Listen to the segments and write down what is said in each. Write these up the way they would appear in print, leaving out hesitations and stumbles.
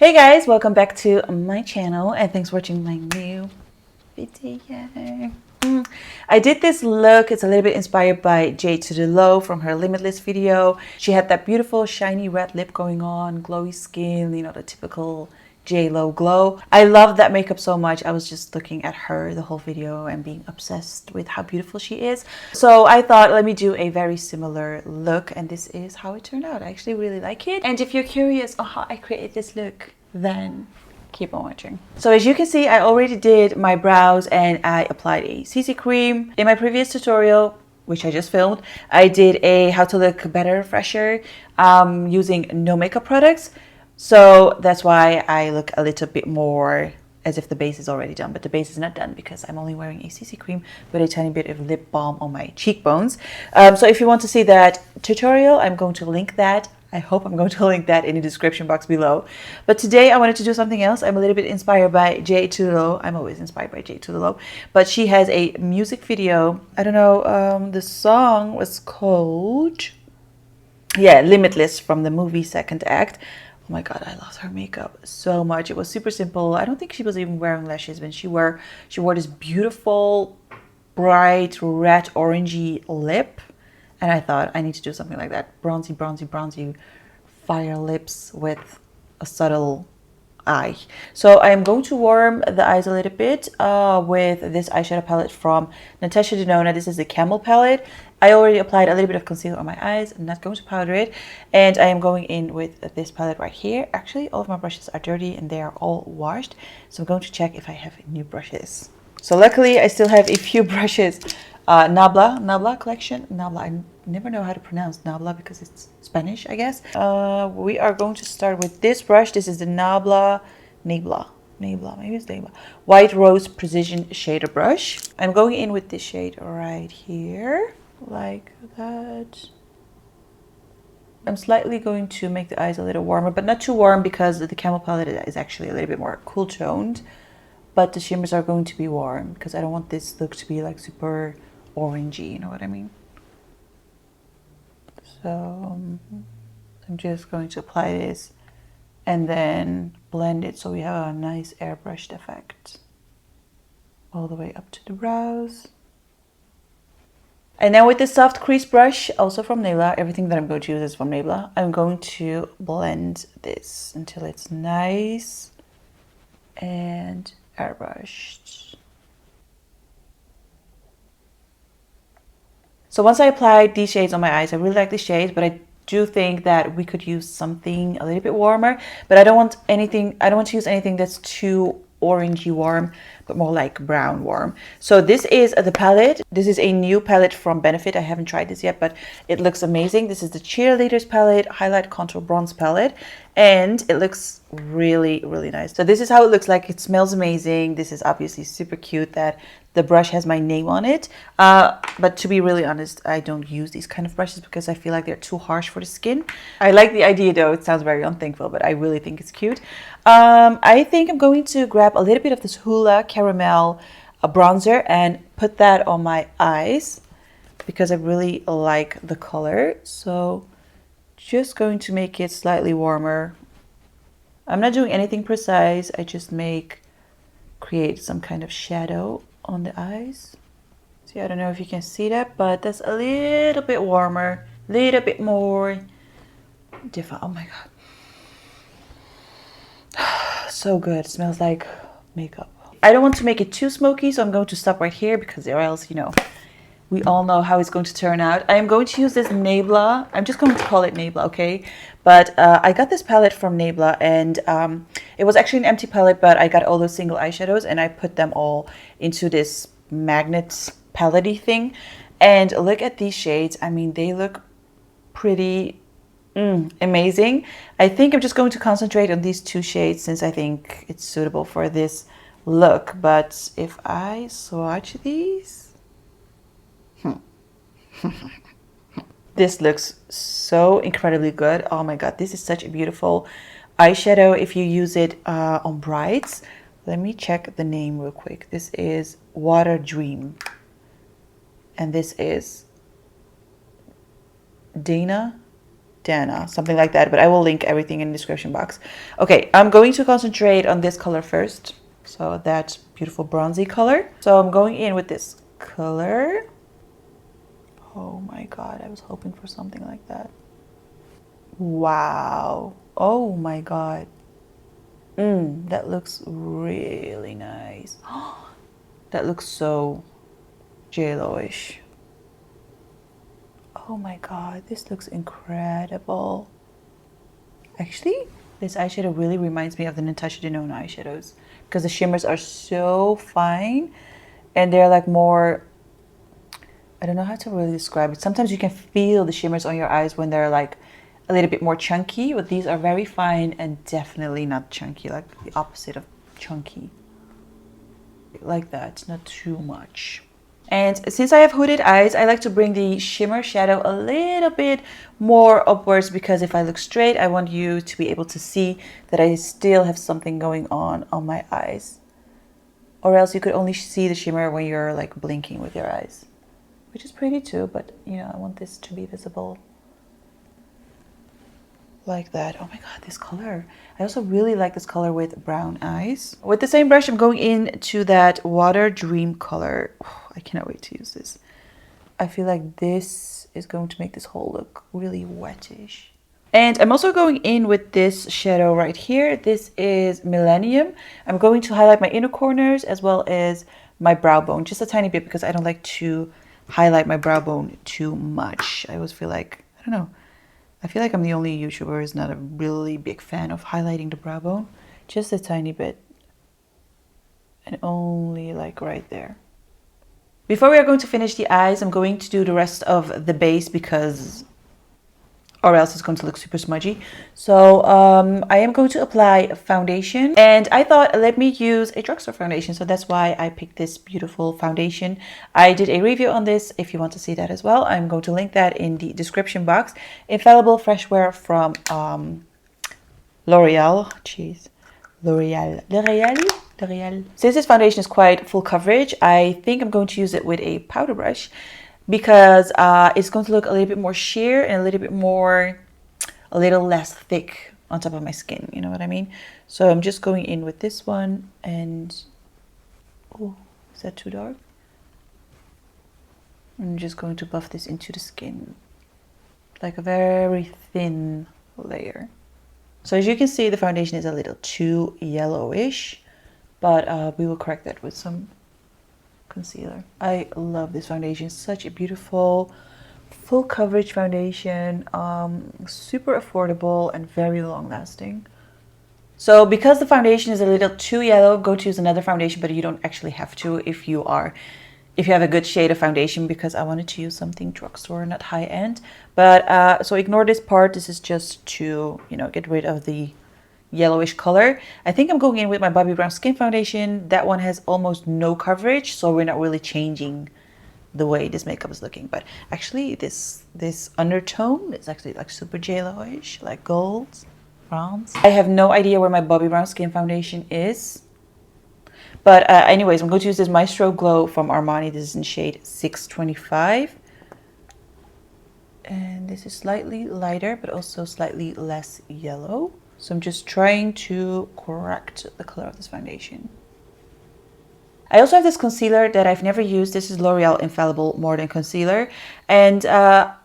Hey guys, welcome back to my channel and thanks for watching my new video. I did this look. It's a little bit inspired by JLO from her Limitless video. She had that beautiful shiny red lip going on, glowy skin, you know, the typical JLO glow. I love that makeup so much. I was just looking at her the whole video and being obsessed with how beautiful she is. So I thought, let me do a very similar look, and this is how it turned out. I actually really like it. And if you're curious on how I created this look, then keep on watching. So as you can see, I already did my brows and I applied a CC cream. In my previous tutorial, which I just filmed, I did a how to look better refresher using no makeup products. So that's why I look a little bit more as if the base is already done, but the base is not done because I'm only wearing a CC cream with a tiny bit of lip balm on my cheekbones. So if you want to see that tutorial, I'm going to link that. I hope I'm going to link that in the description box below. But today I wanted to do something else. I'm a little bit inspired by JLO. I'm always inspired by JLO. But she has a music video. I don't know, the song was called, yeah, Limitless, from the movie Second Act. Oh my god, I loved her makeup so much. It was super simple. I don't think she was even wearing lashes when she wore this beautiful bright red orangey lip. And I thought, I need to do something like that. Bronzy, bronzy, bronzy fire lips with a subtle eye. So I'm going to warm the eyes a little bit with this eyeshadow palette from Natasha Denona. This is the Camel palette. I already applied a little bit of concealer on my eyes. I'm not going to powder it. And I am going in with this palette right here. Actually, all of my brushes are dirty and they are all washed. So I'm going to check if I have new brushes. So luckily, I still have a few brushes. Nabla collection. Nabla, I never know how to pronounce Nabla because it's Spanish, I guess. We are going to start with this brush. This is the Nabla, maybe it's Nabla. White Rose Precision Shader Brush. I'm going in with this shade right here, like that. I'm slightly going to make the eyes a little warmer, but not too warm because the Camel palette is actually a little bit more cool toned. But the shimmers are going to be warm because I don't want this look to be like super orangey, you know what I mean? So I'm just going to apply this and then blend it so we have a nice airbrushed effect all the way up to the brows. And now with this soft crease brush, also from Nabla, everything that I'm going to use is from Nabla, I'm going to blend this until it's nice and airbrushed. So once I applied these shades on my eyes, I really like these shades, but I do think that we could use something a little bit warmer. But I don't want to use anything that's too orangey warm, but more like brown warm. So this is the palette. This is a new palette from Benefit. I haven't tried this yet, but it looks amazing. This is the Cheerleaders palette, Highlight Contour Bronze palette, and it looks really, really nice. So this is how it looks like. It smells amazing. This is obviously super cute that the brush has my name on it. But to be really honest, I don't use these kind of brushes because I feel like they're too harsh for the skin. I like the idea though. It sounds very unthankful, but I really think it's cute. I think I'm going to grab a little bit of this Hoola Caramel bronzer and put that on my eyes because I really like the color. So just going to make it slightly warmer. I'm not doing anything precise. I just create some kind of shadow on the eyes. See, I don't know if you can see that, but that's a little bit warmer, a little bit more different. Oh my god. So good. It smells like makeup. I don't want to make it too smoky, so I'm going to stop right here because or else, you know, we all know how it's going to turn out. I am going to use this Nabla. I'm just going to call it Nabla, okay? But I got this palette from Nabla, and it was actually an empty palette, but I got all those single eyeshadows, and I put them all into this magnet palette-y thing. And look at these shades. I mean, they look pretty amazing. I think I'm just going to concentrate on these two shades since I think it's suitable for this look. But if I swatch these, this looks so incredibly good. Oh my god, this is such a beautiful eyeshadow if you use it on brights. Let me check the name real quick. This is Water Dream, and this is Dana Dana, something like that, but I will link everything in the description box. Okay, I'm going to concentrate on this color first. So that beautiful bronzy color. So I'm going in with this color. Oh my God, I was hoping for something like that. Wow. Oh my God. That looks really nice. That looks so JLO-ish. Oh my God, this looks incredible. Actually, this eyeshadow really reminds me of the Natasha Denona eyeshadows because the shimmers are so fine and they're like more, I don't know how to really describe it. Sometimes you can feel the shimmers on your eyes when they're like a little bit more chunky, but these are very fine and definitely not chunky, like the opposite of chunky. Like that, not too much. And since I have hooded eyes, I like to bring the shimmer shadow a little bit more upwards because if I look straight, I want you to be able to see that I still have something going on my eyes. Or else you could only see the shimmer when you're like blinking with your eyes, which is pretty too, but you know, I want this to be visible. Like that. Oh my God, this color. I also really like this color with brown eyes. With the same brush, I'm going into that Water Dream color. Oh, I cannot wait to use this. I feel like this is going to make this whole look really wettish. And I'm also going in with this shadow right here. This is Millennium. I'm going to highlight my inner corners as well as my brow bone, just a tiny bit because I don't like to highlight my brow bone too much. I always feel like, I don't know, I feel like I'm the only YouTuber who's not a really big fan of highlighting the brow bone. Just a tiny bit. And only like right there. Before we are going to finish the eyes, I'm going to do the rest of the base because or else it's going to look super smudgy. So I am going to apply foundation and I thought let me use a drugstore foundation. So that's why I picked this beautiful foundation. I did a review on this if you want to see that as well. I'm going to link that in the description box. Infallible Freshwear from L'Oreal. Jeez. L'Oreal. Since this foundation is quite full coverage, I think I'm going to use it with a powder brush because it's going to look a little bit more sheer and a little less thick on top of my skin. You know what I mean? So I'm just going in with this one and, oh, is that too dark? I'm just going to buff this into the skin, like a very thin layer. So as you can see, the foundation is a little too yellowish, but we will correct that with some concealer. I love this foundation. It's such a beautiful full coverage foundation, super affordable and very long lasting. So because the foundation is a little too yellow, go to use another foundation, but you don't actually have to if you have a good shade of foundation, because I wanted to use something drugstore, not high end. But so ignore this part. This is just to, you know, get rid of the yellowish color. I think I'm going in with my Bobbi Brown Skin Foundation. That one has almost no coverage, so we're not really changing the way this makeup is looking. But actually this undertone is actually like super JLO-ish, like gold, bronze. I have no idea where my Bobbi Brown Skin Foundation is. But anyways, I'm going to use this Maestro Glow from Armani. This is in shade 625. And this is slightly lighter, but also slightly less yellow. So I'm just trying to correct the color of this foundation. I also have this concealer that I've never used. This is L'Oreal Infallible More Than Concealer. And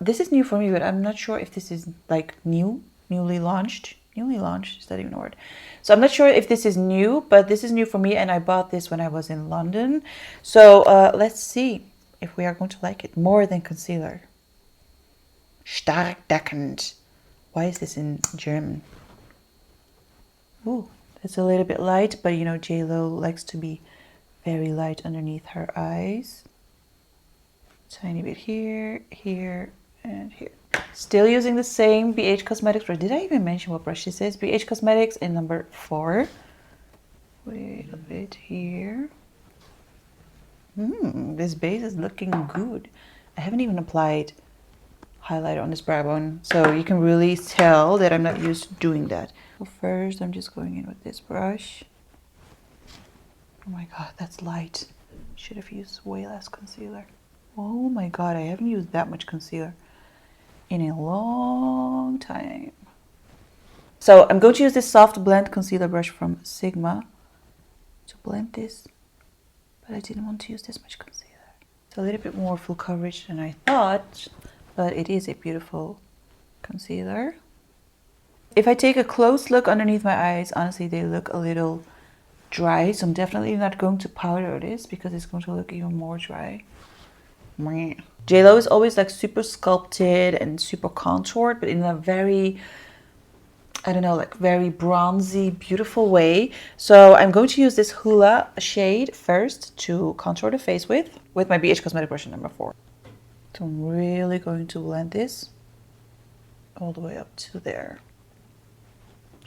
this is new for me, but I'm not sure if this is like newly launched. Newly launched, is that even a word? So I'm not sure if this is new, but this is new for me, and I bought this when I was in London. So let's see if we are going to like it. More Than Concealer. Stark deckend. Why is this in German? Ooh, that's a little bit light, but you know, JLo likes to be very light underneath her eyes. Tiny bit here, here, and here. Still using the same BH Cosmetics brush. Did I even mention what brush this is? BH Cosmetics in number 4. Wait a bit here. This base is looking good. I haven't even applied highlighter on this brow bone, so you can really tell that I'm not used to doing that. So first, I'm just going in with this brush. Oh my god, that's light. Should have used way less concealer. Oh my god, I haven't used that much concealer. in a long time. So I'm going to use this soft blend concealer brush from Sigma to blend this, but I didn't want to use this much concealer. It's a little bit more full coverage than I thought, but it is a beautiful concealer. If I take a close look underneath my eyes, honestly, they look a little dry, so I'm definitely not going to powder this because it's going to look even more dry. JLO is always like super sculpted and super contoured, but in a very, I don't know, like very bronzy, beautiful way. So I'm going to use this Hula shade first to contour the face with my BH Cosmetic brush number 4. So I'm really going to blend this all the way up to there.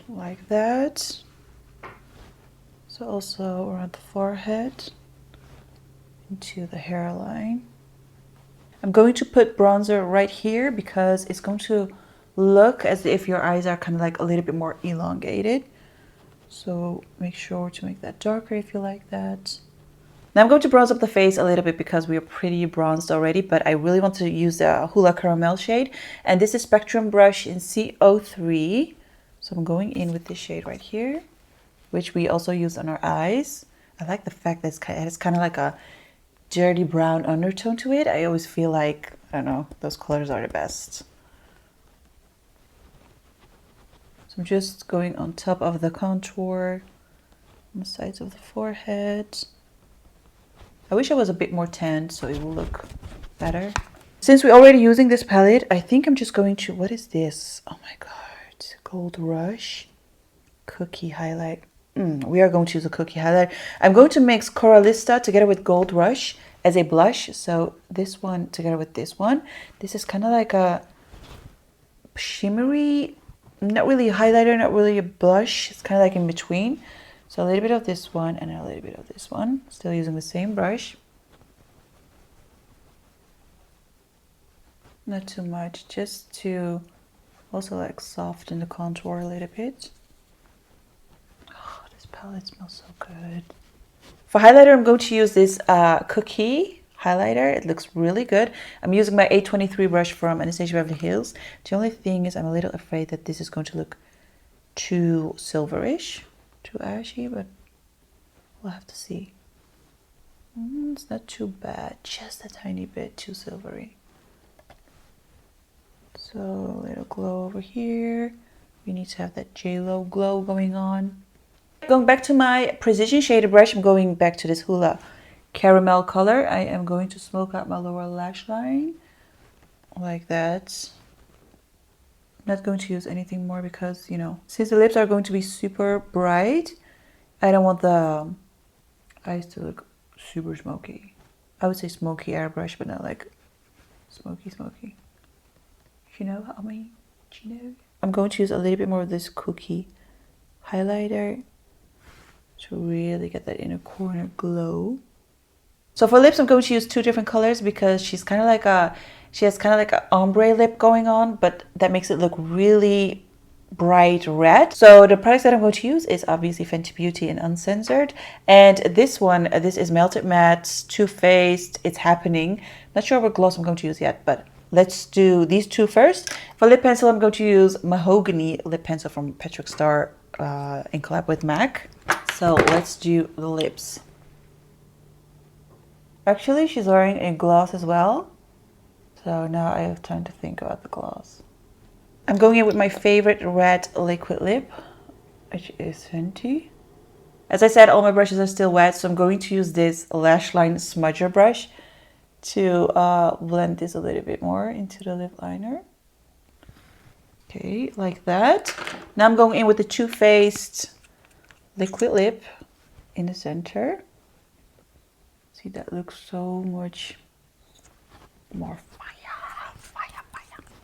Like that. So also around the forehead, into the hairline. I'm going to put bronzer right here because it's going to look as if your eyes are kind of like a little bit more elongated. So make sure to make that darker if you like that. Now I'm going to bronze up the face a little bit because we are pretty bronzed already, but I really want to use the Hula Caramel shade. And this is Spectrum Brush in CO3. So I'm going in with this shade right here, which we also use on our eyes. I like the fact that it's kind of like a dirty brown undertone to it. I always feel like, I don't know, those colors are the best. So I'm just going on top of the contour, on the sides of the forehead. I wish I was a bit more tanned so it will look better. Since we're already using this palette, I think I'm just going to, what is this? Oh my god, Gold Rush Cookie Highlight. We are going to use a cookie highlight. I'm going to mix Coralista together with Gold Rush as a blush. So this one together with this one. This is kind of like a shimmery, not really a highlighter, not really a blush. It's kind of like in between. So a little bit of this one and a little bit of this one. Still using the same brush. Not too much, just to also like soften the contour a little bit. Palette smells so good. For highlighter, I'm going to use this cookie highlighter. It looks really good. I'm using my A23 brush from Anastasia Beverly Hills. The only thing is I'm a little afraid that this is going to look too silverish, too ashy, but we'll have to see. It's not too bad, just a tiny bit too silvery. So a little glow over here. We need to have that JLO glow going on. Going back to my precision shader brush, I'm going back to this Hula Caramel color. I am going to smoke out my lower lash line like that. I'm not going to use anything more because, you know, since the lips are going to be super bright, I don't want the eyes to look super smoky. I would say smoky airbrush, but not like smoky. You know how I mean? You know? I'm going to use a little bit more of this cookie highlighter to really get that inner corner glow. So for lips, I'm going to use 2 different colors because she has kind of like an ombre lip going on, but that makes it look really bright red. So the products that I'm going to use is obviously Fenty Beauty and Uncensored. And this one, this is Melted Matte, Too Faced, It's Happening. Not sure what gloss I'm going to use yet, but let's do these 2 first. For lip pencil, I'm going to use Mahogany lip pencil from Patrick Star in collab with MAC. So let's do the lips. Actually, she's wearing a gloss as well. So now I have time to think about the gloss. I'm going in with my favorite red liquid lip, which is Fenty. As I said, all my brushes are still wet, so I'm going to use this lash line smudger brush to blend this a little bit more into the lip liner. Okay, like that. Now I'm going in with the Too Faced liquid lip in the center. See, that looks so much more fire.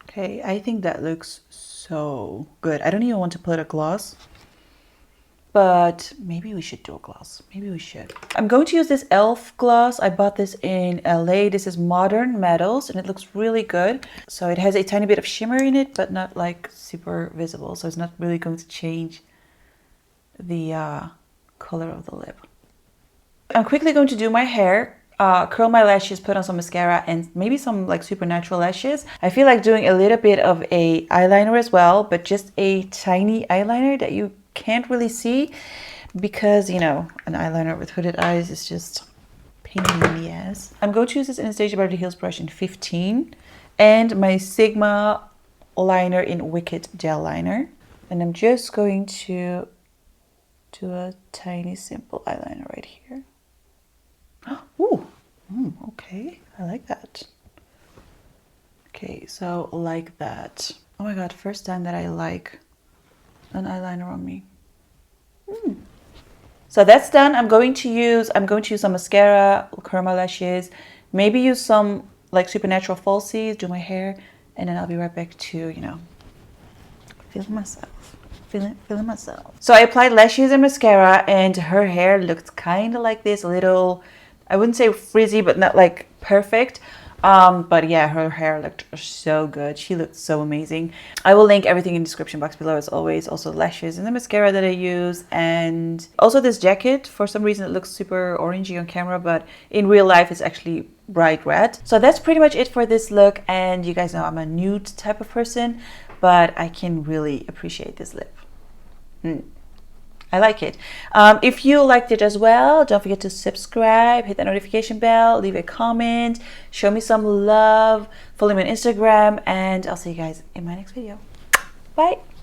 Okay, I think that looks so good. I don't even want to put a gloss, but maybe we should do a gloss. Maybe we should. I'm going to use this e.l.f. gloss. I bought this in LA. This is Modern Metals and it looks really good. So it has a tiny bit of shimmer in it, but not like super visible. So it's not really going to change the color of the lip. I'm quickly going to do my hair. curl my lashes, put on some mascara, and maybe some like supernatural lashes. I feel like doing a little bit of a eyeliner as well, but just a tiny eyeliner that you can't really see, because you know, an eyeliner with hooded eyes is just pain in the ass. I'm going to use this Anastasia Beverly Hills brush in 15 and my Sigma liner in Wicked gel liner, and I'm just going to do a tiny simple eyeliner right here. Ooh, okay, I like that. Okay, so like that. Oh my god, first time that I like an eyeliner on me. So that's done. I'm going to use some mascara, curl my lashes, maybe use some like supernatural falsies, do my hair, and then I'll be right back to, you know, feeling myself. Feeling myself. So I applied lashes and mascara, and her hair looked kind of like this, a little, I wouldn't say frizzy, but not like perfect. But yeah, her hair looked so good. She looked so amazing. I will link everything in the description box below as always. Also the lashes and the mascara that I use, and also this jacket. For some reason it looks super orangey on camera, but in real life it's actually bright red. So that's pretty much it for this look, and you guys know I'm a nude type of person, but I can really appreciate this lip. I like it. If you liked it as well, don't forget to subscribe, hit that notification bell, leave a comment, show me some love, follow me on Instagram, and I'll see you guys in my next video. Bye.